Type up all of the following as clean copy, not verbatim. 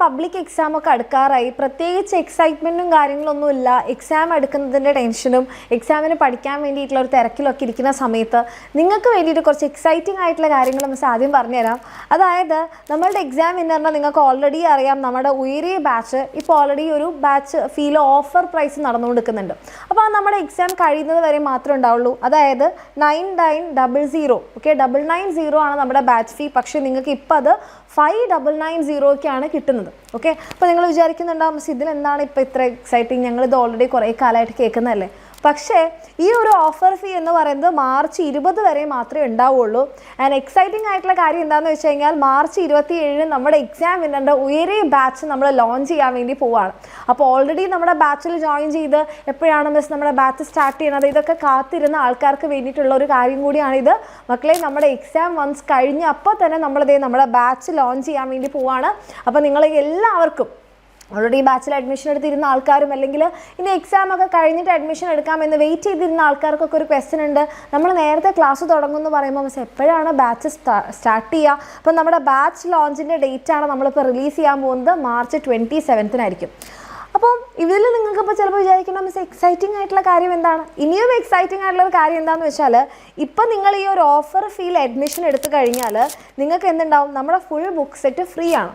Public exam ഒക്കെ അടുക്കാറായി. പ്രത്യേകിച്ച് എക്സൈറ്റ്മെൻറ്റും കാര്യങ്ങളൊന്നുമില്ല. എക്സാം എടുക്കുന്നതിൻ്റെ ടെൻഷനും എക്സാമിന് പഠിക്കാൻ വേണ്ടിയിട്ടുള്ള ഒരു തിരക്കിലൊക്കെ ഇരിക്കുന്ന സമയത്ത് നിങ്ങൾക്ക് വേണ്ടിയിട്ട് കുറച്ച് എക്സൈറ്റിംഗ് ആയിട്ടുള്ള കാര്യങ്ങൾ മിസ് ആദ്യം പറഞ്ഞുതരാം. അതായത് നമ്മളുടെ എക്സാം വിന്നറിനെ നിങ്ങൾക്ക് ഓൾറെഡി അറിയാം. നമ്മുടെ ഉയരിയ ബാച്ച് ഇപ്പോൾ ഓൾറെഡി ഒരു ബാച്ച് ഫീൽ ഓഫർ പ്രൈസ് നടന്നുകൊടുക്കുന്നുണ്ട്. അപ്പോൾ അത് നമ്മുടെ എക്സാം കഴിയുന്നത് വരെ മാത്രമേ ഉണ്ടാവുള്ളൂ. അതായത് 9900 ഓക്കെ 990 ആണ് നമ്മുടെ ബാച്ച് ഫീ. പക്ഷേ നിങ്ങൾക്ക് ഇപ്പോൾ അത് 5990 കിട്ടുന്നത്. ഓക്കെ, അപ്പോൾ നിങ്ങൾ വിചാരിക്കുന്നുണ്ടാവും മിസ് ഇതിലെന്താണ് ഇപ്പോൾ ഇത്ര എക്സൈറ്റിംഗ്, ഞങ്ങളിത് ഓൾറെഡി കുറേ കാലമായിട്ട് കേൾക്കുന്നതല്ലേ. പക്ഷേ ഈ ഒരു ഓഫർ ഫീ എന്ന് പറയുന്നത് മാർച്ച് 20 വരെ മാത്രമേ ഉണ്ടാവുള്ളൂ. ആൻഡ് എക്സൈറ്റിംഗ് ആയിട്ടുള്ള കാര്യം എന്താണെന്ന് വെച്ച് കഴിഞ്ഞാൽ മാർച്ച് 27 നമ്മുടെ എക്സാം വിന്നറിൻ്റെ ഉയരെ ബാച്ച് നമ്മൾ ലോഞ്ച് ചെയ്യാൻ വേണ്ടി പോവുകയാണ്. അപ്പോൾ ഓൾറെഡി നമ്മുടെ ബാച്ചിൽ ജോയിൻ ചെയ്ത് എപ്പോഴാണ് മിസ് നമ്മുടെ ബാച്ച് സ്റ്റാർട്ട് ചെയ്യുന്നത് ഇതൊക്കെ കാത്തിരുന്ന ആൾക്കാർക്ക് വേണ്ടിയിട്ടുള്ള ഒരു കാര്യം കൂടിയാണിത്. മക്കളെ, നമ്മുടെ എക്സാം വൺസ് കഴിഞ്ഞ് അപ്പോൾ തന്നെ നമ്മുടെ ബാച്ച് ലോഞ്ച് ചെയ്യാൻ വേണ്ടി പോവുകയാണ്. അപ്പോൾ നിങ്ങളെ എല്ലാവർക്കും ഓൾറെഡി ബാച്ചിൽ അഡ്മിഷൻ എടുത്തിരുന്ന ആൾക്കാരും അല്ലെങ്കിൽ ഇനി എക്സാം ഒക്കെ കഴിഞ്ഞിട്ട് അഡ്മിഷൻ എടുക്കാമെന്ന് വെയിറ്റ് ചെയ്തിരുന്ന ആൾക്കാർക്കൊക്കെ ഒരു ക്വസ്റ്റ്യൻ ഉണ്ട്. നമ്മൾ നേരത്തെ ക്ലാസ് തുടങ്ങുമെന്ന് പറയുമ്പോൾ മിസ് എപ്പോഴാണ് ബാച്ച് സ്റ്റാർട്ട് ചെയ്യുക? അപ്പോൾ നമ്മുടെ ബാച്ച് ലോഞ്ചിൻ്റെ ഡേറ്റാണ് നമ്മളിപ്പോൾ റിലീസ് ചെയ്യാൻ പോകുന്നത് മാർച്ച് 27 അപ്പം ഇതിൽ നിങ്ങൾക്കിപ്പോൾ ചിലപ്പോൾ വിചാരിക്കണം മിസ് എക്സൈറ്റിംഗ് ആയിട്ടുള്ള കാര്യം എന്താണ്? ഇനിയും എക്സൈറ്റിംഗ് ആയിട്ടുള്ള ഒരു കാര്യം എന്താണെന്ന് വെച്ചാൽ ഇപ്പം നിങ്ങൾ ഈ ഒരു ഓഫർ ഫീൽ അഡ്മിഷൻ എടുത്തു കഴിഞ്ഞാൽ നിങ്ങൾക്ക് എന്തുണ്ടാവും? നമ്മുടെ ഫുൾ ബുക്ക് സെറ്റ് ഫ്രീ ആണ്.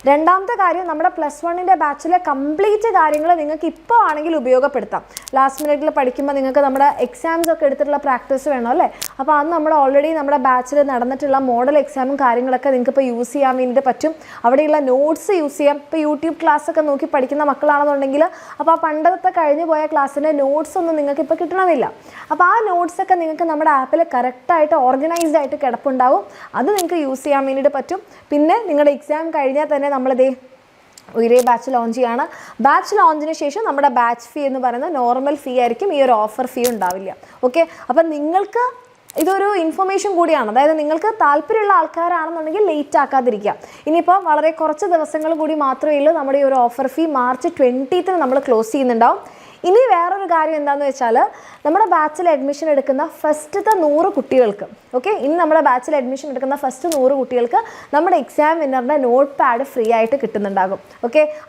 രണ്ടാമത്തെ കാര്യം, നമ്മുടെ +1 ബാച്ചിലെ കംപ്ലീറ്റ് കാര്യങ്ങൾ നിങ്ങൾക്ക് ഇപ്പോൾ ആണെങ്കിൽ ഉപയോഗപ്പെടുത്താം. ലാസ്റ്റ് മിനിറ്റിൽ പഠിക്കുമ്പോൾ നിങ്ങൾക്ക് നമ്മുടെ എക്സാംസ് ഒക്കെ എടുത്തിട്ടുള്ള പ്രാക്ടീസ് വേണം അല്ലേ. അപ്പോൾ അത് നമ്മൾ ഓൾറെഡി നമ്മുടെ ബാച്ചിൽ നടന്നിട്ടുള്ള മോഡൽ എക്സാമും കാര്യങ്ങളൊക്കെ നിങ്ങൾക്ക് ഇപ്പോൾ യൂസ് ചെയ്യാൻ വേണ്ടിയിട്ട് പറ്റും. അവിടെയുള്ള നോട്ട്സ് യൂസ് ചെയ്യാം. ഇപ്പോൾ യൂട്യൂബ് ക്ലാസ് ഒക്കെ നോക്കി പഠിക്കുന്ന മക്കളാണെന്നുണ്ടെങ്കിൽ അപ്പോൾ ആ പണ്ടത്തെ കഴിഞ്ഞു പോയ ക്ലാസ്സിൻ്റെ നോട്ട്സ് ഒന്നും നിങ്ങൾക്ക് ഇപ്പോൾ കിട്ടണമെന്നില്ല. അപ്പോൾ ആ നോട്ട്സൊക്കെ നിങ്ങൾക്ക് നമ്മുടെ ആപ്പിൽ കറക്റ്റായിട്ട് ഓർഗനൈസ്ഡ് ആയിട്ട് കിടപ്പുണ്ടാവും. അത് നിങ്ങൾക്ക് യൂസ് ചെയ്യാൻ വേണ്ടിയിട്ട് പറ്റും. പിന്നെ നിങ്ങളുടെ എക്സാം കഴിഞ്ഞാൽ തന്നെ നമ്മളിതേ ഉയരെ ബാച്ച് ലോഞ്ച് ചെയ്യാണ്. ബാച്ച് ലോഞ്ചിന് ശേഷം നമ്മുടെ ബാച്ച് ഫീ എന്ന് പറയുന്നത് നോർമൽ ഫീ ആയിരിക്കും. ഈ ഒരു ഓഫർ ഫീ ഉണ്ടാവില്ല. ഓക്കെ, അപ്പം നിങ്ങൾക്ക് ഇതൊരു ഇൻഫർമേഷൻ കൂടിയാണ്. അതായത് നിങ്ങൾക്ക് താല്പര്യമുള്ള ആൾക്കാരാണെന്നുണ്ടെങ്കിൽ ലേറ്റ് ആക്കാതിരിക്കുക. ഇനിയിപ്പോൾ വളരെ കുറച്ച് ദിവസങ്ങൾ കൂടി മാത്രമേ ഉള്ളൂ. നമ്മുടെ ഈ ഒരു ഓഫർ ഫീ മാർച്ച് 20 നമ്മൾ ക്ലോസ് ചെയ്യുന്നുണ്ടാവും. ഇനി വേറൊരു കാര്യം എന്താണെന്ന് വെച്ചാൽ നമ്മുടെ ബാച്ചിൽ അഡ്മിഷൻ എടുക്കുന്ന ഫസ്റ്റത്തെ 100 കുട്ടികൾക്ക് ഇനി നമ്മുടെ ബാച്ചിൽ അഡ്മിഷൻ എടുക്കുന്ന ഫസ്റ്റ് 100 കുട്ടികൾക്ക് നമ്മുടെ എക്സാം വിന്നറിൻ്റെ നോട്ട് പാഡ് ഫ്രീ ആയിട്ട് കിട്ടുന്നുണ്ടാകും.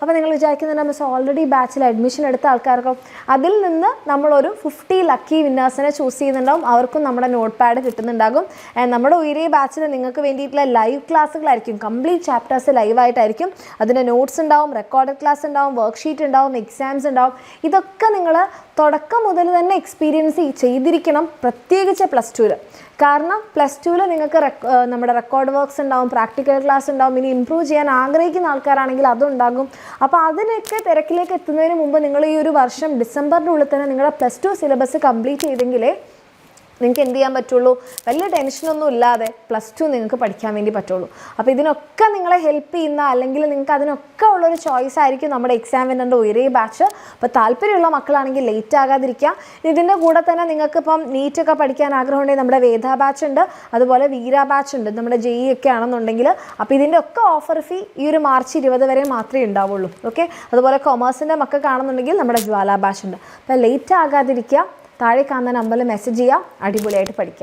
അപ്പോൾ നിങ്ങൾ വിചാരിക്കുന്നുണ്ട് മിസ് ഓൾറെഡി ബാച്ചിൽ അഡ്മിഷൻ എടുത്ത ആൾക്കാർക്കും അതിൽ നിന്ന് നമ്മളൊരു 50 ലക്കി വിന്നേഴ്സിനെ ചൂസ് ചെയ്യുന്നുണ്ടാവും. അവർക്കും നമ്മുടെ നോട്ട് പാഡ് കിട്ടുന്നുണ്ടാകും. നമ്മുടെ ഉയരെ ബാച്ചിൽ നിങ്ങൾക്ക് വേണ്ടിയിട്ടുള്ള ലൈവ് ക്ലാസ്സുകളായിരിക്കും. കംപ്ലീറ്റ് ചാപ്റ്റേഴ്സ് ലൈവായിട്ടായിരിക്കും. അതിൻ്റെ നോട്ട്സ് ഉണ്ടാവും, റെക്കോർഡഡ് ക്ലാസ് ഉണ്ടാവും, വർക്ക്ഷീറ്റ് ഉണ്ടാവും, എക്സാംസ് ഉണ്ടാവും. ഇതൊക്കെ നിങ്ങൾ തുടക്കം മുതൽ തന്നെ എക്സ്പീരിയൻസ് ചെയ്തിരിക്കണം. പ്രത്യേകിച്ച് +2 കാരണം +2 നിങ്ങൾക്ക് നമ്മുടെ റെക്കോർഡ് വർക്ക്സ് ഉണ്ടാവും, പ്രാക്ടിക്കൽ ക്ലാസ് ഉണ്ടാവും. ഇനി ഇമ്പ്രൂവ് ചെയ്യാൻ ആഗ്രഹിക്കുന്ന ആൾക്കാരാണെങ്കിൽ അതുണ്ടാകും. അപ്പോൾ അതിനൊക്കെ തിരക്കിലേക്ക് എത്തുന്നതിന് മുമ്പ് നിങ്ങൾ ഈ ഒരു വർഷം ഡിസംബറിൻ്റെ ഉള്ളിൽ തന്നെ നിങ്ങളുടെ +2 സിലബസ് കംപ്ലീറ്റ് ചെയ്തെങ്കിലേ നിങ്ങൾക്ക് എന്ത് ചെയ്യാൻ പറ്റുള്ളൂ? വലിയ ടെൻഷനൊന്നും ഇല്ലാതെ +2 നിങ്ങൾക്ക് പഠിക്കാൻ വേണ്ടി പറ്റുള്ളൂ. അപ്പോൾ ഇതിനൊക്കെ നിങ്ങളെ ഹെൽപ്പ് ചെയ്യുന്ന അല്ലെങ്കിൽ നിങ്ങൾക്ക് അതിനൊക്കെ ഉള്ളൊരു ചോയ്സ് ആയിരിക്കും നമ്മുടെ എക്സാം വിന്നറിൻ്റെ ഉയരെ ബാച്ച്. അപ്പോൾ താല്പര്യമുള്ള മക്കളാണെങ്കിൽ ലേറ്റ് ആകാതിരിക്കുക. ഇതിൻ്റെ കൂടെ തന്നെ നിങ്ങൾക്ക് ഇപ്പം നീറ്റൊക്കെ പഠിക്കാൻ ആഗ്രഹമുണ്ടെങ്കിൽ നമ്മുടെ വേദ ബാച്ച് ഉണ്ട്, അതുപോലെ വീര ബാച്ച് ഉണ്ട്, നമ്മുടെ JEE ഒക്കെ ആണെന്നുണ്ടെങ്കിൽ. അപ്പോൾ ഇതിൻ്റെ ഒക്കെ ഓഫർ ഫീ ഈ ഒരു മാർച്ച് 20 വരെ മാത്രമേ ഉണ്ടാവുള്ളൂ. അതുപോലെ കൊമേഴ്സിൻ്റെ മക്കൾക്കാണെന്നുണ്ടെങ്കിൽ നമ്മുടെ ജ്വാല ബാച്ച് ഉണ്ട്. അപ്പോൾ ലേറ്റ് ആകാതിരിക്കുക. താഴെ കാണുന്ന നമ്പറിൽ മെസ്സേജ് ചെയ്യുക. അടിപൊളിയായിട്ട് പഠിക്കുക.